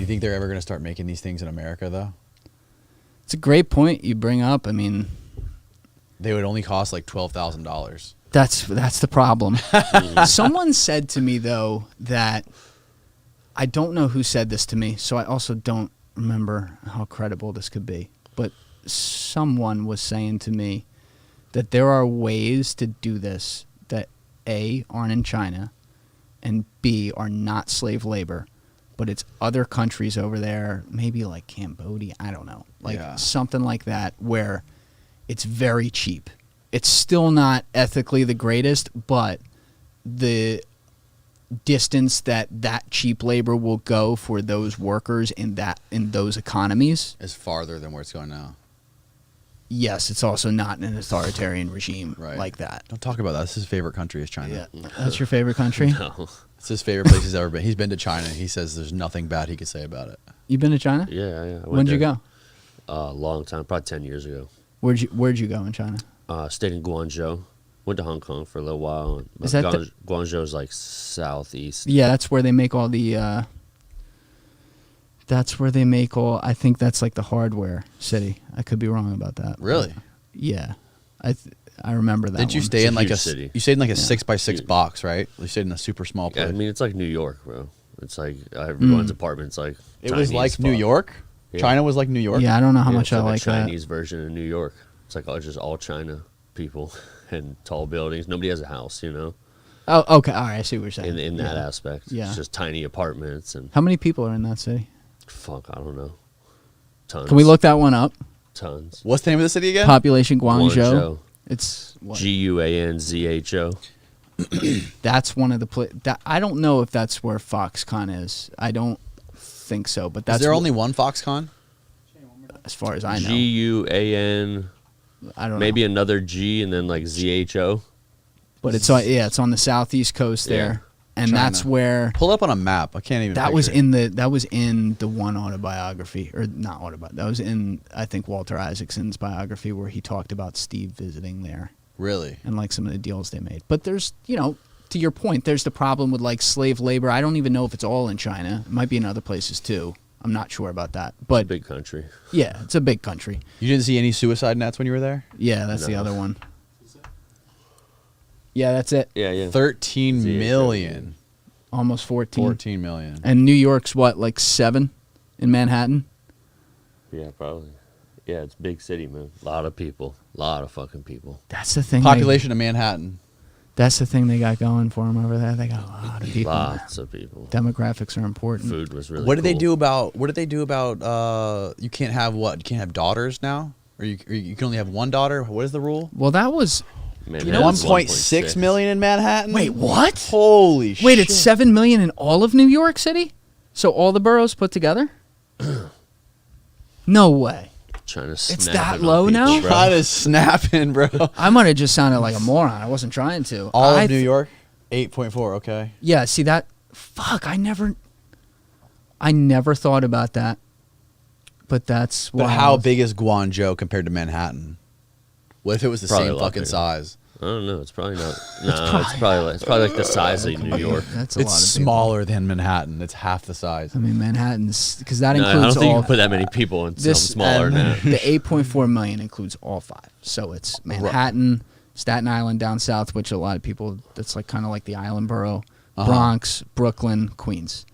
you think they're ever going to start making these things in America, though? It's a great point you bring up. I mean, they would only cost like $12,000. That's the problem. Someone said to me, though, that I don't know who said this to me, so I also don't remember how credible this could be. But someone was saying to me that there are ways to do this that A, aren't in China, and B, are not slave labor, but it's other countries over there, maybe like Cambodia, I don't know, like something like that, where it's very cheap. It's still not ethically the greatest, but the distance that cheap labor will go for those workers in those economies is farther than where it's going now. Yes, it's also not an authoritarian regime like that. Don't talk about that. That's his favorite country is China. Yeah. That's your favorite country? No. It's his favorite place he's ever been. He's been to China. He says there's nothing bad he could say about it. You been to China? Yeah. When'd you go? A long time, probably 10 years ago. Where'd you go in China? Stayed in Guangzhou. Went to Hong Kong for a little while. Is that Guangzhou is like southeast. Yeah, that's where they make all the. That's where they make all. I think that's like the hardware city. I could be wrong about that. Really? Yeah, I remember that. Did you one. stay in like a city. You stayed in like a 6x6 box, right? You stayed in a super small place. Yeah, I mean, it's like New York, bro. It's like everyone's apartment's like. It was like New York. Yeah. China was like New York. Yeah, I don't know how much it's I like like a that. Chinese version of New York. It's like just all China people and tall buildings. Nobody has a house, you know. Oh, okay. All right, I see what you're saying. In that aspect, Yeah. It's just tiny apartments and. How many people are in that city? Fuck, I don't know. Tons. Can we look that one up? Tons. What's the name of the city again? Population Guangzhou. Guangzhou. It's what? Guanzhou. That's one of the I don't know if that's where Foxconn is. I don't think so, but that's Is there only one Foxconn? as far as I know. Guan. I don't Maybe know. another G and then like ZHO. But it's it's on the southeast coast there. And China. that's where Pull up on a map. I can't even. that was picture it. that was in the one autobiography, or not autobiography. That was in, I think, Walter Isaacson's biography, where he talked about Steve visiting there Really? and like some of the deals they made. But there's, to your point, there's the problem with like slave labor. I don't even know if it's all in China. It might be in other places too. I'm not sure about that. But Big country. yeah, it's a big country. You didn't see any suicide nets when you were there? Yeah, that's the No. other one. Yeah, that's it. Yeah. 13 million. Almost 14. 14 million. And New York's what, like 7 in Manhattan? Yeah, probably. Yeah, it's a big city, man. A lot of people. A lot of fucking people. That's the thing. Population of Manhattan. That's the thing they got going for them over there. They got a lot of people. Lots of people. Demographics are important. Food was really What did they cool. do about? What did they do about? You can't have what? You can't have daughters now, or you can only have one daughter. What is the rule? Well, that was. Manhattan's 1.6 million in Manhattan. Wait, what? Holy shit! Wait, it's 7 million in all of New York City? So all the boroughs put together? No way. Trying to It's snap that it on low people, now? bro. Trying to snap in, bro. I might have just sounded like a moron. I wasn't trying to. All of New York, 8.4. Okay. Yeah, see that? Fuck, I never thought about that. But that's But why. how big is Guangzhou compared to Manhattan? What if it was the Probably a same lot fucking bigger. size? I don't know. It's probably not. No, it's probably like the size of New York. That's a It's lot of people. smaller than Manhattan. It's half the size. I mean, Manhattan's, because that No, I includes don't think you all. can put that many people in something This smaller than that. The 8.4 million includes all 5. So it's Manhattan, Staten Island down south, which a lot of people, that's like kind of like the island borough, Bronx, Brooklyn, Queens.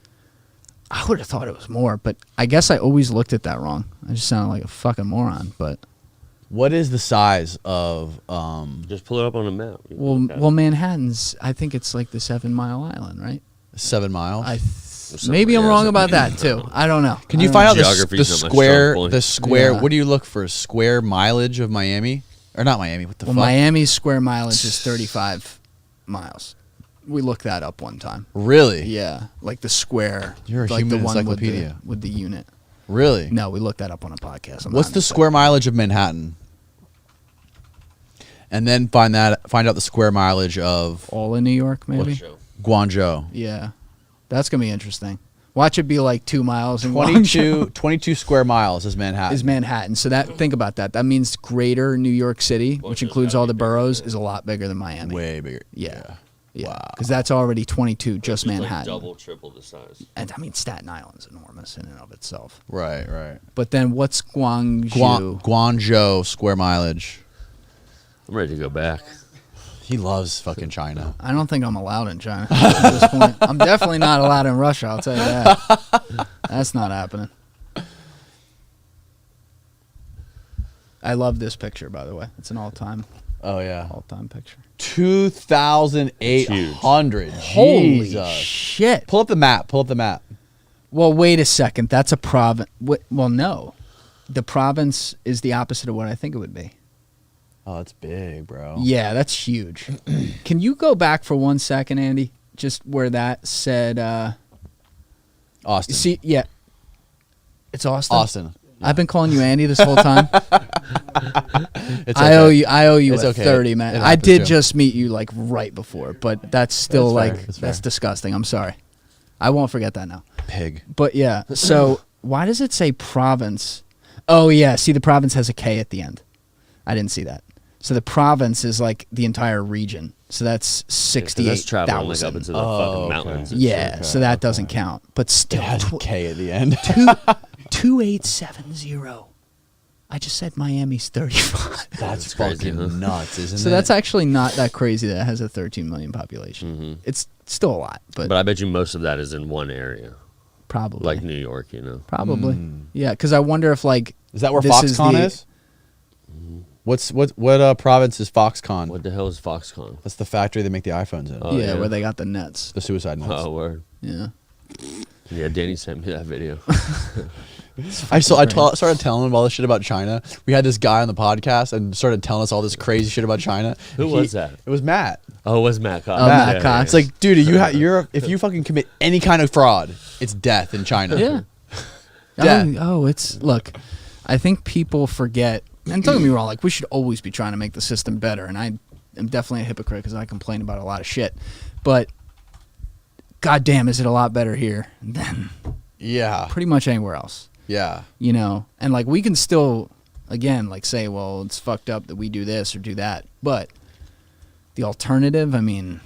I would have thought it was more, but I guess I always looked at that wrong. I just sounded like a fucking moron. But What is the size of? Just pull it up on a map. You can well, look at well, it. Manhattan's, I think it's like the 7 Mile Island, right? 7 miles. Maybe I'm yeah, wrong something. about that too. I don't know. Can you I don't find know. out the Geography's not my square? strong point. The square. Yeah. What do you look for? Square mileage of Miami, or not Miami? What the Well, fuck? Miami's square mileage is 35 miles. We looked that up one time. Really? Yeah, like the square. You're a like human the one encyclopedia. with the unit. Really? No, we looked that up on a podcast. I'm What's not the square mileage of Manhattan? And then find out the square mileage of all in New York, maybe? Guangzhou. Yeah. That's going to be interesting. Watch it be like 2 miles in 22 square miles is Manhattan. is Manhattan. So think about that. That means greater New York City, which includes all the boroughs, is a lot bigger than Miami. way bigger. Yeah. Yeah, Wow. because that's already 22, just It's like Manhattan. double, triple the size. And I mean, Staten Island's enormous in and of itself. Right. But then what's Guangzhou? Guangzhou square mileage. I'm ready to go back. He loves fucking China. I don't think I'm allowed in China at this point. I'm definitely not allowed in Russia, I'll tell you that. That's not happening. I love this picture, by the way. It's an all-time Oh yeah. picture. 2,800. Holy Jesus. shit. Pull up the map. Well, wait a second. That's a province. Well, no. The province is the opposite of what I think it would be. Oh, that's big, bro. Yeah, that's huge. Can you go back for 1 second, Andy? Just where that said, Austin. see, yeah. It's Austin. Austin. I've been calling you Andy this whole time. It's I okay. owe you It's a okay. 30, It man. I happens did too. just meet you like right before, but that's still That's fair. like That's that's fair. disgusting. I'm sorry. I won't forget that now. Pig. But yeah, so why does it say province? Oh yeah, see the province has a K at the end. I didn't see that. So the province is like the entire region. So that's 'Cause that's traveling like up 68,000. into the Oh, fucking okay. mountains. Yeah, so that doesn't count. But It still, has a K at the end. 2870. I just said Miami's 35. That's crazy, fucking huh? nuts, isn't it? So that's actually not that crazy that it has a 13 million population. It's still a lot, but, But I bet you most of that is in one area, probably. like New York, you know. Probably. Yeah, because I wonder if like Is that where this Foxconn the- is? What province is Foxconn? What the hell is Foxconn? That's the factory they make the iPhones in. Oh, yeah, yeah. where they got the nets. The suicide notes. Oh, word. Yeah. Yeah, Danny sent me that video. Started telling him all this shit about China. We had this guy on the podcast and started telling us all this crazy shit about China. Who was that? It was Matt. Oh, it was Matt Cox. Oh, Matt Cox. It's like, dude, if you fucking commit any kind of fraud, it's death in China. Yeah. Yeah. It's look. I think people forget, and don't get me wrong. Like we should always be trying to make the system better, and I am definitely a hypocrite because I complain about a lot of shit. But goddamn, is it a lot better here than Yeah. pretty much anywhere else? Yeah. You know, and like we can still, again, like say, well, it's fucked up that we do this or do that, but the alternative, I mean,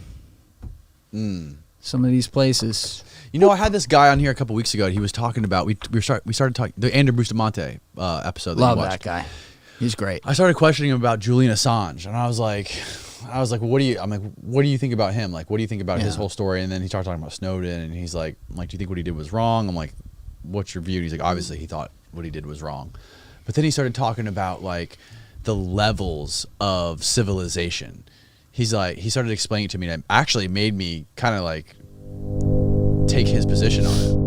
some of these places. You know, I had this guy on here a couple weeks ago. He was talking about we started talking the Andrew Bustamante episode. That Love you that watched. guy. He's great. I started questioning him about Julian Assange, and I was like, what do you think about him? Like, what do you think about his Yeah. whole story? And then he started talking about Snowden, and he's like, do you think what he did was wrong? I'm like, what's your view? And he's like, obviously he thought what he did was wrong, but then he started talking about like the levels of civilization. He's like, he started explaining it to me, and it actually made me kind of like take his position on it.